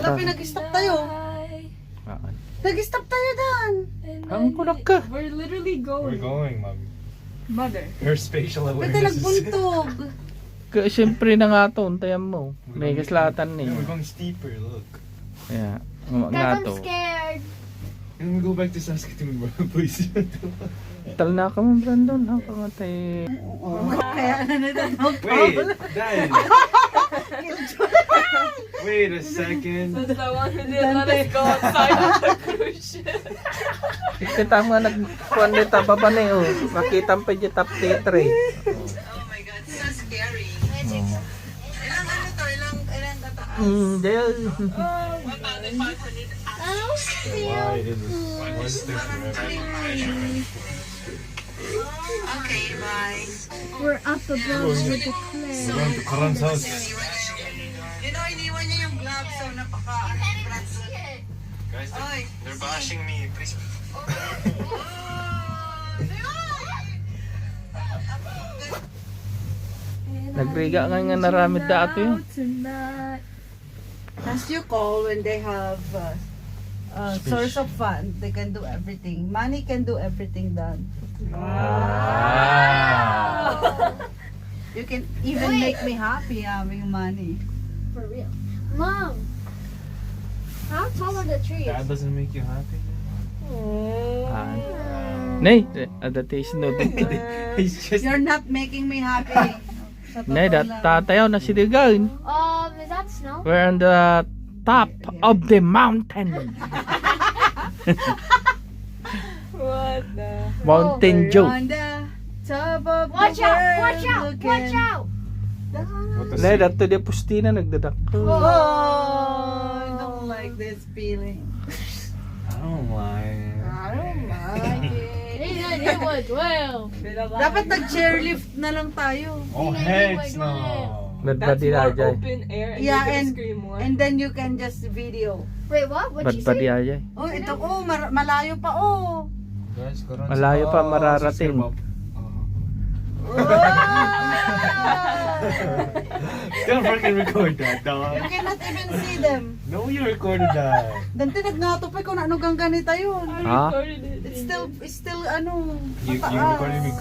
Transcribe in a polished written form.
Dapat nag-stop tayo. Nag-stop tayo dan. Ang kunak ka. We're literally We're going. going, Mommy. Mother. Her spatial Pwede awareness is... nagbuntog. Siyempre na nga to, untayan mo. May kaslatan Yeah, we're eh. going steeper, look. Yeah. Guys, Nga I'm to. scared. Can we go back to Saskatoon, bro? Please. Tal na ka mo, Brandon. Ha, pangatay. Kaya na natanog. Wait, Dad. Wait a second. That's the one who didn't let us go outside of the cruise ship. Kita mo nagkuhan nita pa pa na eh. Oh. Makita pa dyan top theater eh. Oh my God, so scary. Ilang ano to? Ilang kataas? Dahil. Why is this forever? Okay, bye. We're up above with the clay. We're going to Karan's house. Iniwan niya yung gloves, so napaka... Guys, Oy. they're bashing me. Please. Nagriga nga naramid dato yun. Tonight. As you call when they have source of fund, they can do everything. Money can do everything done. You can even make me happy having money. For real. Mom, how tall are the trees? That doesn't make you happy? Nay, adaptation no. He's just... You're not making me happy. Sa totoo Nay, lang. tatayaw na si Digan. Is that snow? We're on the top of the mountain. What the? Mountain We're Joe. on the top of Watch the out! world Watch out! looking- Watch out! What the Nay, sea? dato di pustina nagdadak. Oh, I don't like this feeling. I don't like it. I don't like it. It was well. Dapat nag-chairlift na lang tayo. Oh, heck no. That's Badbadi na more ajay. open air and Yeah, you can and- scream more. And then you can just video. Wait, what? What'd you Badbadi say? ajay. Oh, ito malayo pa oh. Guys, Karan's Malayo pa house. mararating. Don't fucking record that, You dog. cannot even see them. No, you recorded that. Dante nagnatupay kung ano gang ganita yun. Ha? Recorded it. It's still ano, You mataas. recorded me